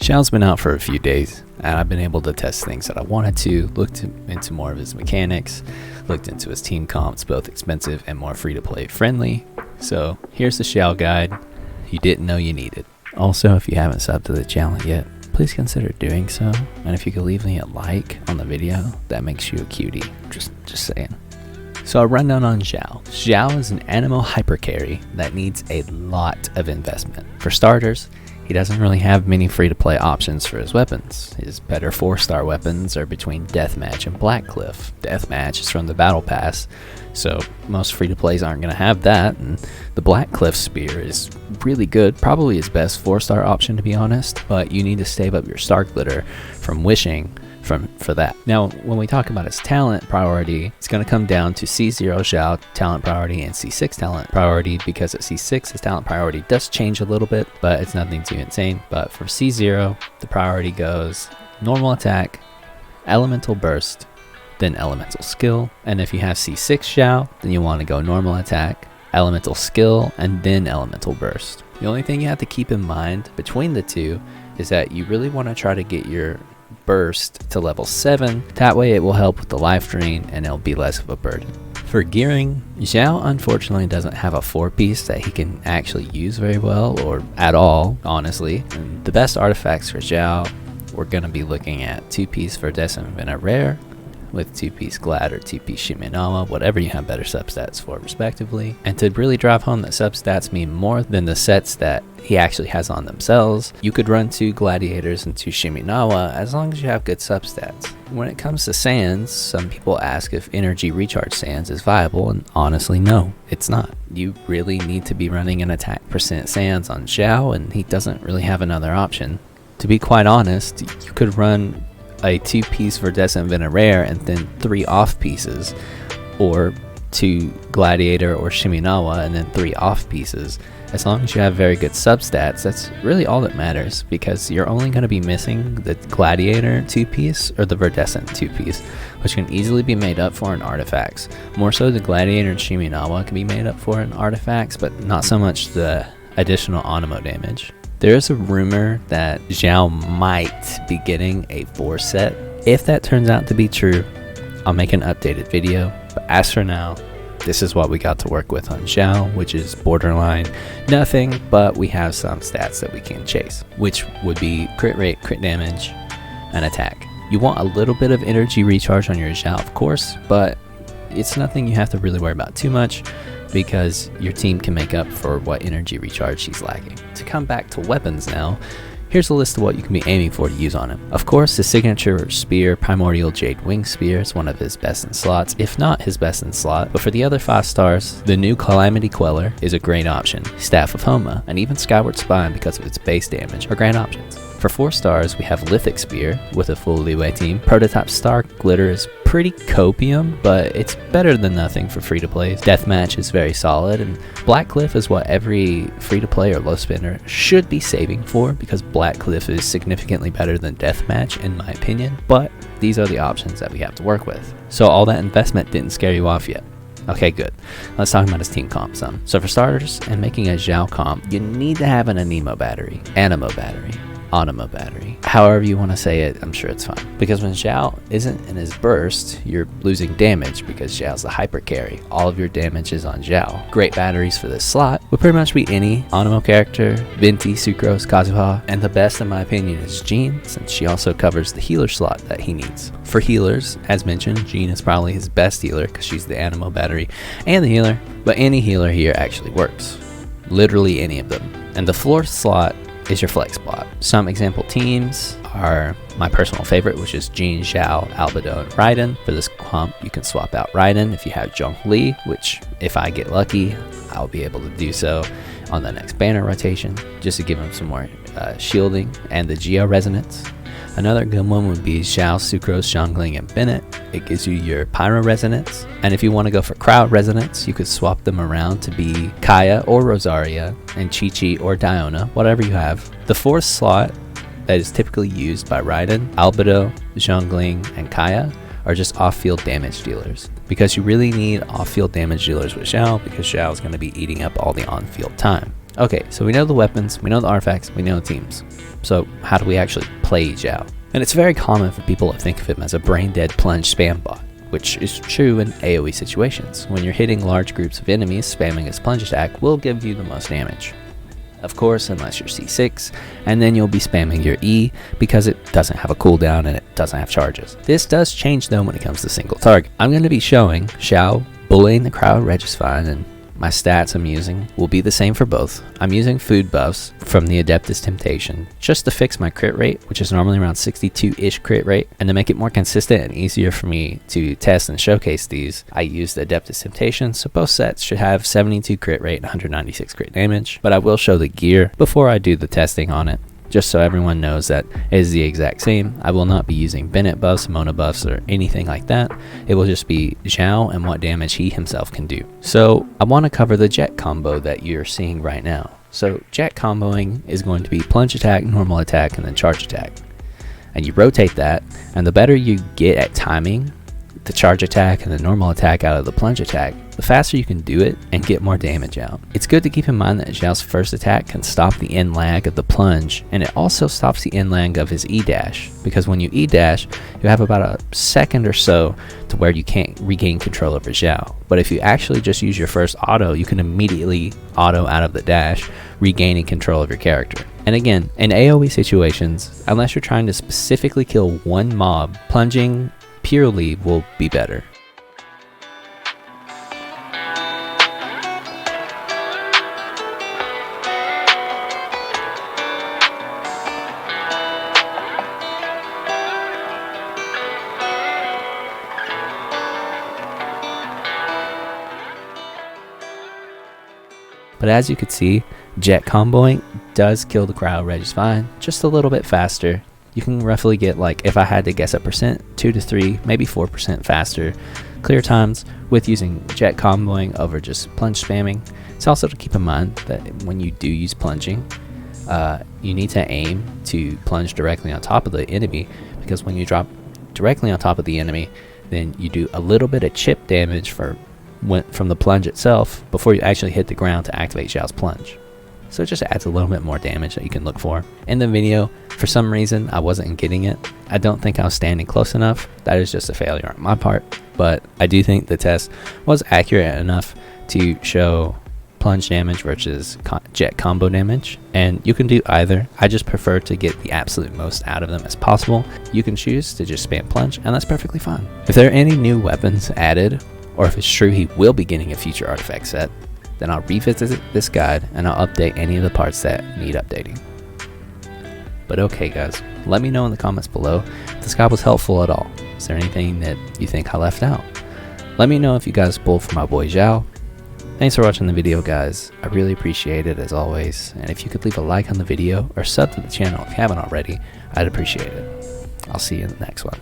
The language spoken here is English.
Xiao's been out for a few days, and I've been able to test things that I wanted to, looked into more of his mechanics, looked into his team comps, both expensive and more free-to-play friendly. So here's the Xiao guide you didn't know you needed. Also, if you haven't subbed to the channel yet, please consider doing so, and if you could leave me a like on the video, that makes you a cutie, just saying. So a rundown on Xiao. Xiao is an Anemo hyper carry that needs a lot of investment. For starters, he doesn't really have many free-to-play options for his weapons. His better 4-star weapons are between Deathmatch and Blackcliff. Deathmatch is from the Battle Pass, so most free-to-plays aren't going to have that, and the Blackcliff Spear is really good, probably his best 4-star option to be honest, but you need to save up your Star Glitter from Wishing for that. Now, when we talk about his talent priority, it's going to come down to C0 Xiao talent priority and C6 talent priority, because at C6 his talent priority does change a little bit, but it's nothing too insane. But for C0, the priority goes normal attack, elemental burst, then elemental skill. And if you have C6 Xiao, then you want to go normal attack, elemental skill, and then elemental burst. The only thing you have to keep in mind between the two is that you really want to try to get your burst to level 7. That way it will help with the life drain and it'll be less of a burden. For gearing, Xiao unfortunately doesn't have a 4-piece that he can actually use very well, or at all, honestly. And the best artifacts for Xiao, we're going to be looking at 2-piece Verdescent Venom Rare with 2-piece Glad or 2-piece Shimenawa, whatever you have better substats for respectively. And to really drive home that substats mean more than the sets that he actually has on themselves, you could run 2 Gladiators and 2 Shimenawa as long as you have good substats. When it comes to Sands, some people ask if Energy Recharge Sands is viable, and honestly no, it's not. You really need to be running an attack percent Sands on Xiao, and he doesn't really have another option. To be quite honest, you could run a 2-piece Verdescent Venom Rare and then 3 off pieces, or 2 Gladiator or Shimenawa and then 3 off pieces. As long as you have very good substats, that's really all that matters, because you're only going to be missing the Gladiator 2-piece or the Verdescent 2-piece, which can easily be made up for in artifacts. More so the Gladiator and Shimenawa can be made up for in artifacts, but not so much the additional Anemo damage. There is a rumor that Xiao might be getting a 4 set. If that turns out to be true, I'll make an updated video, but as for now, this is what we got to work with on Xiao, which is borderline nothing, but we have some stats that we can chase, which would be crit rate, crit damage, and attack. You want a little bit of energy recharge on your Xiao, of course, but it's nothing you have to really worry about too much, because your team can make up for what energy recharge she's lacking. To come back to weapons now, here's a list of what you can be aiming for to use on him. Of course, his signature spear, Primordial Jade Wing Spear, is one of his best in slots, if not his best in slot. But for the other 5 stars, the new Calamity Queller is a great option. Staff of Homa, and even Skyward Spine because of its base damage, are great options. For 4 stars, we have Lithic Spear with a full leeway team. Prototype Star Glitter is pretty copium, but it's better than nothing for free-to-plays. Deathmatch is very solid, and Blackcliff is what every free-to-play or low spender should be saving for, because Blackcliff is significantly better than Deathmatch in my opinion, but these are the options that we have to work with. So all that investment didn't scare you off yet. Okay, good. Let's talk about his team comp some. So for starters, and making a Xiao comp, you need to have an Anemo battery, Anemo battery, however you want to say it. I'm sure it's fine, because when Xiao isn't in his burst, you're losing damage because Xiao's the hyper carry. All of your damage is on Xiao. Great batteries for this slot would pretty much be any Anemo character, Venti, Sucrose, Kazuha, and the best in my opinion is Jean, since she also covers the healer slot that he needs. For healers, as mentioned, Jean is probably his best healer because she's the Anemo battery and the healer, but any healer here actually works. Literally any of them. And the floor slot is your flex spot. Some example teams are my personal favorite, which is Jean, Xiao, Albedo, and Raiden. For this comp, you can swap out Raiden if you have Zhongli, which if I get lucky, I'll be able to do so on the next banner rotation, just to give him some more shielding and the Geo resonance. Another good one would be Xiao, Sucrose, Xiangling, and Bennett. It gives you your Pyro Resonance. And if you want to go for Crowd Resonance, you could swap them around to be Kaya or Rosaria, and Chi-Chi or Diona, whatever you have. The 4th slot that is typically used by Raiden, Albedo, Xiangling, and Kaya are just off-field damage dealers, because you really need off-field damage dealers with Xiao, because Xiao is going to be eating up all the on-field time. Okay, so we know the weapons, we know the artifacts, we know the teams. So how do we actually play Xiao? And it's very common for people to think of him as a brain-dead plunge spam bot, which is true in AoE situations. When you're hitting large groups of enemies, spamming his plunge attack will give you the most damage. Of course, unless you're C6, and then you'll be spamming your E because it doesn't have a cooldown and it doesn't have charges. This does change though when it comes to single target. I'm going to be showing Xiao bullying the crowd reg is fine, and my stats I'm using will be the same for both. I'm using food buffs from the Adeptus Temptation just to fix my crit rate, which is normally around 62-ish crit rate, and to make it more consistent and easier for me to test and showcase these, I use the Adeptus Temptation, so both sets should have 72 crit rate and 196 crit damage, but I will show the gear before I do the testing on it, just so everyone knows that it is the exact same. I will not be using Bennett buffs, Mona buffs, or anything like that. It will just be Xiao and what damage he himself can do. So I want to cover the jet combo that you're seeing right now. So jet comboing is going to be plunge attack, normal attack, and then charge attack. And you rotate that, and the better you get at timing the charge attack and the normal attack out of the plunge attack, the faster you can do it and get more damage out. It's good to keep in mind that Xiao's first attack can stop the end lag of the plunge, and it also stops the end lag of his E dash, because when you E dash, you have about a second or so to where you can't regain control over Xiao. But if you actually just use your first auto, you can immediately auto out of the dash, regaining control of your character. And again, in AoE situations, unless you're trying to specifically kill one mob, plunging purely will be better. But as you can see, jet comboing does kill the crowd reg fine, just a little bit faster. You can roughly get, like, if I had to guess a percent, 2 to 3, maybe 4% faster clear times with using jet comboing over just plunge spamming. It's also to keep in mind that when you do use plunging, you need to aim to plunge directly on top of the enemy, because when you drop directly on top of the enemy, then you do a little bit of chip damage from the plunge itself before you actually hit the ground to activate Xiao's plunge. So it just adds a little bit more damage that you can look for. In the video, for some reason, I wasn't getting it. I don't think I was standing close enough. That is just a failure on my part. But I do think the test was accurate enough to show plunge damage versus jet combo damage. And you can do either. I just prefer to get the absolute most out of them as possible. You can choose to just spam plunge, and that's perfectly fine. If there are any new weapons added, or if it's true he will be getting a future artifact set, then I'll revisit this guide and I'll update any of the parts that need updating. But okay guys, let me know in the comments below if this guide was helpful at all. Is there anything that you think I left out? Let me know if you guys pulled for my boy Xiao. Thanks for watching the video guys, I really appreciate it as always, and if you could leave a like on the video or sub to the channel if you haven't already, I'd appreciate it. I'll see you in the next one.